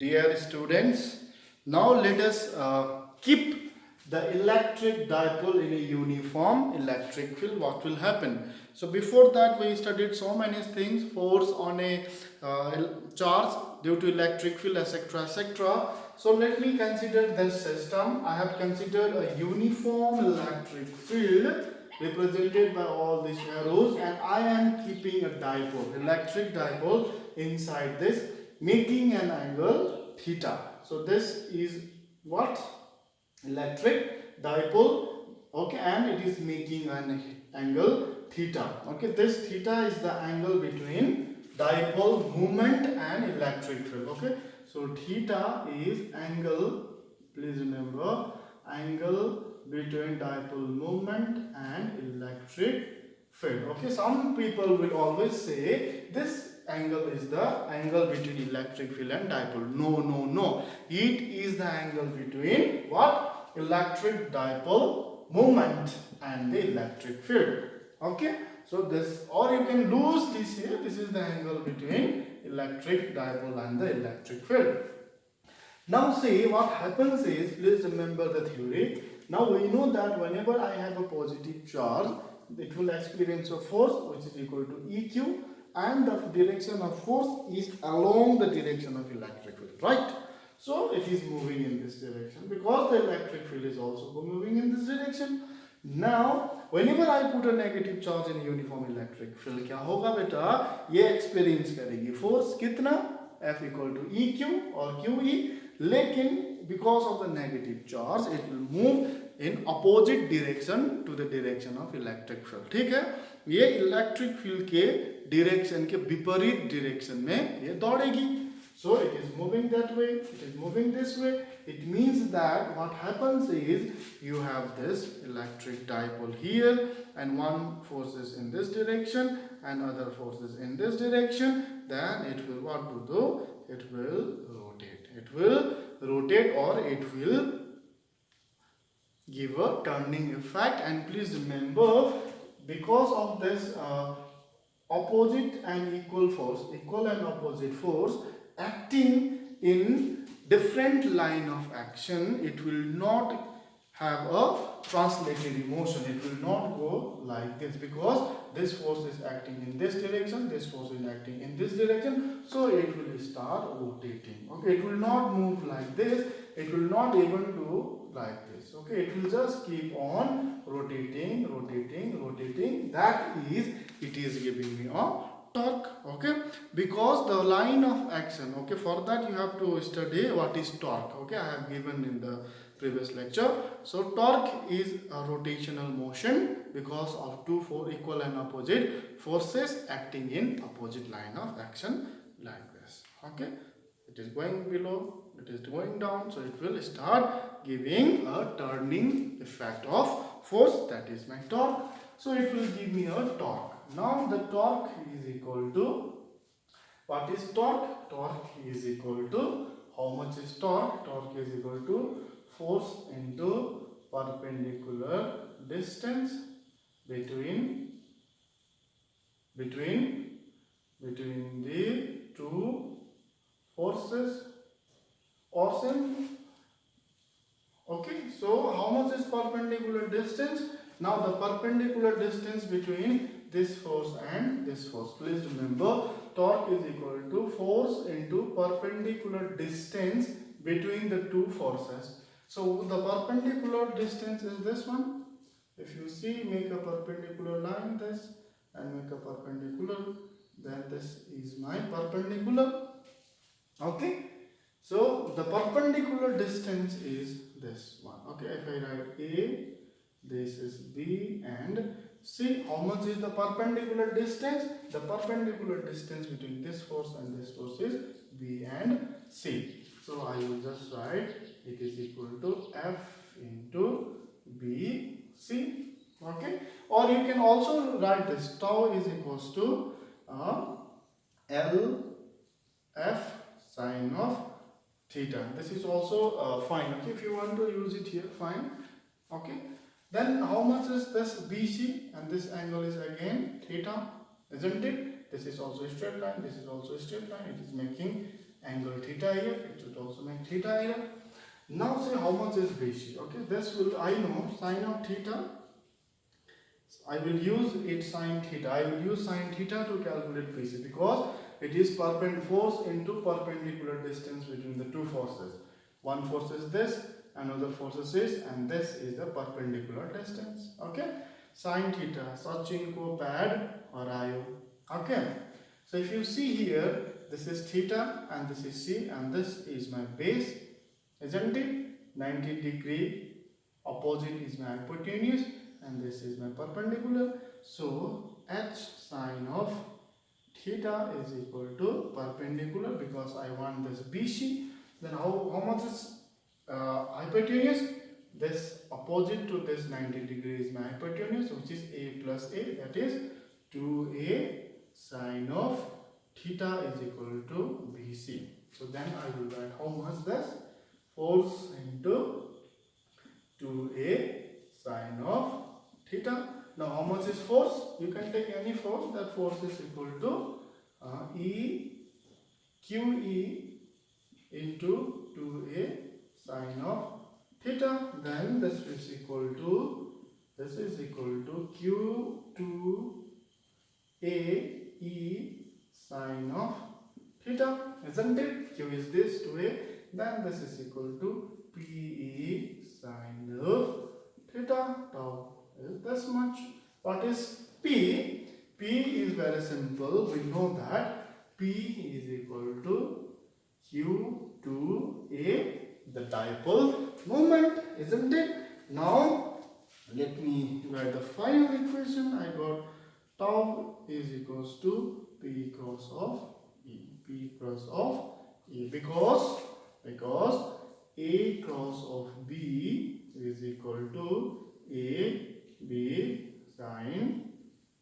Dear students, now let us keep the electric dipole in a uniform electric field. What will happen? So before that we studied so many things, force on a charge due to electric field, etc, etc. So let me consider this system. I have considered a uniform electric field represented by all these arrows, and I am keeping a dipole, electric dipole inside this, making an angle theta. So this is what? Electric dipole, okay, and it is making an angle theta. Okay, this theta is the angle between dipole moment and electric field. Okay, so theta is angle, please remember, angle between dipole moment and electric field. Okay, some people will always say this angle is the angle between electric field and dipole. No, no, no. It is the angle between what? Electric dipole moment and the electric field. Okay. So this, or you can lose this here. This is the angle between electric dipole and the electric field. Now see what happens is, please remember the theory. Now we know that whenever I have a positive charge, it will experience a force which is equal to EQ, and the direction of force is along the direction of electric field, right? So it is moving in this direction because the electric field is also moving in this direction. Now whenever I put a negative charge in uniform electric field, क्या होगा बेटा? ये experience करेगी force कितना? F equal to EQ or QE. लेकिन because of the negative charge it will move in opposite direction to the direction of electric field. ठीक है, ये electric field के direction के विपरीत direction में ये दौड़ेगी. So it is moving that way, it is moving this way. It means that what happens is you have this electric dipole here, and one force is in this direction and other force is in this direction. Then it will what to do? It will rotate. It will rotate, or it will give a turning effect. And please remember, because of this opposite and equal force, equal and opposite force acting in different line of action, it will not have a translatory motion. It will not go like this, because this force is acting in this direction, this force is acting in this direction, so it will start rotating. Okay, it will not move like this, it will not even do like this. Okay, it will just keep on rotating, rotating, rotating. That is, it is giving me a torque. Okay, because the line of action, okay, for that you have to study what is torque. Okay, I have given in the previous lecture. So torque is a rotational motion because of two equal and opposite forces acting in opposite line of action, like this. Okay, it is going below, it is going down, so it will start giving a turning effect of force. That is my torque. So it will give me a torque. Now the torque is equal to, what is torque? Torque is equal to, how much is torque? Torque is equal to force into perpendicular distance between the two forces, or same. Okay, so how much is perpendicular distance? Now the perpendicular distance between this force and this force, please remember, torque is equal to force into perpendicular distance between the two forces. So the perpendicular distance is this one. If you see, make a perpendicular line this and make a perpendicular, then this is my perpendicular. Okay, so the perpendicular distance is this one. Okay, if I write A, this is B, and C, how much is the perpendicular distance? The perpendicular distance between this force and this force is B and C. So I will just write it is equal to F into B, C. Okay, or you can also write this, tau is equals to L F sine of theta. This is also fine. Okay, if you want to use it here, fine. Okay, then how much is this BC? And this angle is again theta, isn't it? This is also a straight line, this is also a straight line. It is making angle theta here, it should also make theta here. Now say how much is BC. Okay, this will, I know sine of theta, I will use it sine theta. I will use sine theta to calculate BC because it is perpendicular force into perpendicular distance between the two forces. One force is this, another force is this, and this is the perpendicular distance. Okay, sine theta, Sachin ko pad or ayo. Okay, so if you see here, this is theta and this is C and this is my base, isn't it? 90-degree opposite is my hypotenuse and this is my perpendicular. So h sine of theta is equal to perpendicular because I want this BC. Then how much is hypotenuse? This opposite to this 90 degree is my hypotenuse, which is a plus a, that is 2a sine of theta is equal to BC. So then I will write how much this force into 2a sine of theta. Now how much is force? You can take any force. That force is equal to E QE into 2a sine of theta. Then this is equal to Q2a E sine of theta, isn't it? Q is this 2a. Then this is equal to PE sine of theta. Tau is this much. What is P? P is very simple. We know that P is equal to Q2A, the dipole moment, isn't it? Now let me write the final equation. I got tau is equals to P cross of E. P cross of E because A cross of B is equal to A B sine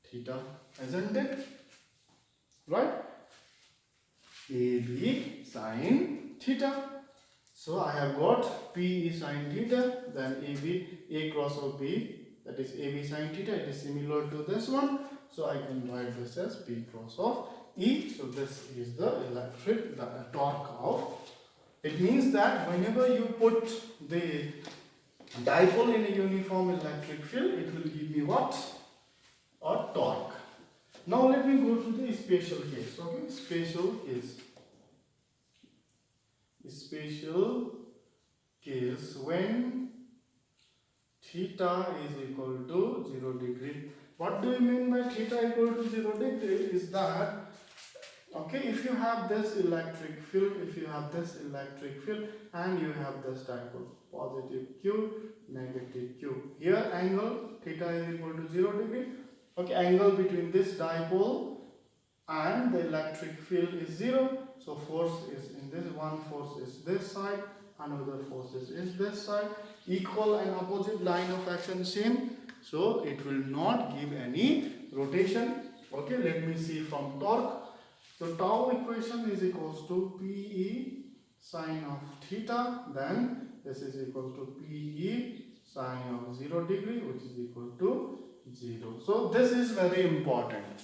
theta, isn't it? Right? A B sine theta. So I have got P is sine theta, then A cross of B, that is A B sine theta. It is similar to this one. So I can write this as P cross of E. So this is the torque of. It means that whenever you put the dipole in a uniform electric field, it will give me what? A torque. Now let me go to the special case. Okay, special case when theta is equal to 0 degree. What do you mean by theta equal to 0 degree? Is that, okay, if you have this electric field, and you have this dipole, positive Q, negative Q. Here angle theta is equal to 0 degree. Okay, angle between this dipole and the electric field is 0. So force is in this, one force is this side, another force is this side. Equal and opposite line of action same. So it will not give any rotation. Okay, let me see from torque. So tau equation is equals to PE sine of theta. Then this is equal to PE sine of 0 degree, which is equal to 0. So this is very important.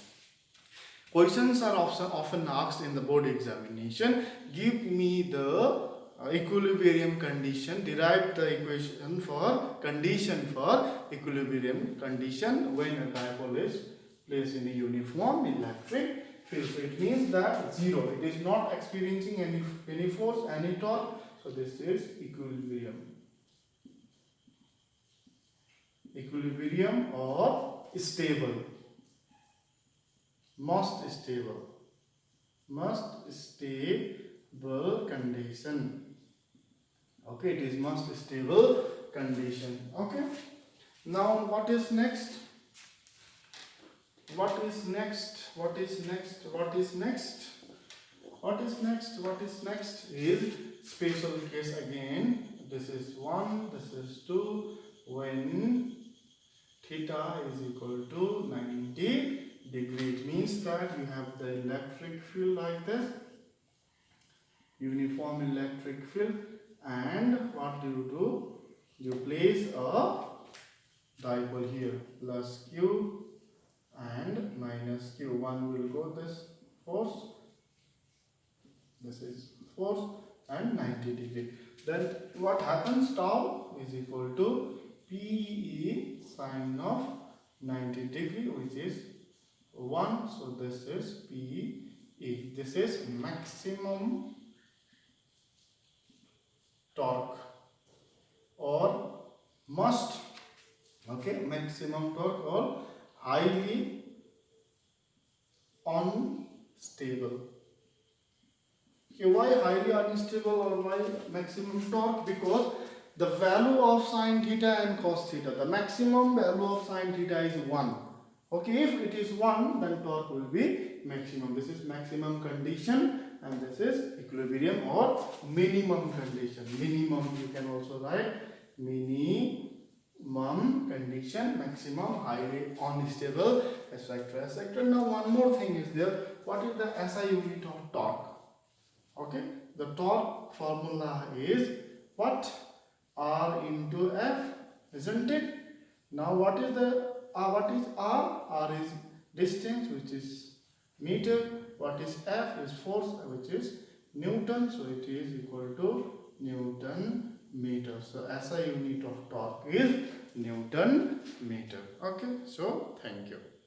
Questions are often asked in the board examination. Give me the equilibrium condition. Derive the condition for equilibrium condition when a dipole is placed in a uniform electric field. So it means that 0. It is not experiencing any force, any torque. So this is equilibrium. Equilibrium or stable. Most stable condition. Okay, it is most stable condition. Okay, now what is next? Is special case again. This is 1, this is 2, when theta is equal to 90 degree. It means that you have the electric field like this, uniform electric field, and what do? You place a dipole here, plus Q and minus Q. One will go this force, this is force and 90 degree. Then what happens? Tau is equal to PE sine of 90 degree, which is 1. So this is PE. This is maximum torque or must, okay, maximum torque or highly unstable. Okay, why highly unstable or why maximum torque? Because the value of sine theta and cos theta, the maximum value of sine theta is 1. Okay, if it is 1, then torque will be maximum. This is maximum condition and this is equilibrium or minimum condition. Minimum, you can also write minimum condition, maximum, highly unstable, etc. etc. Now one more thing is there. What is the SI unit of torque? Okay, the torque formula is what? R into F, isn't it? Now what is what is R? R is distance, which is meter. What is F? Is force, which is Newton. So it is equal to Newton meter. So SI unit of torque is Newton meter. Okay, so thank you.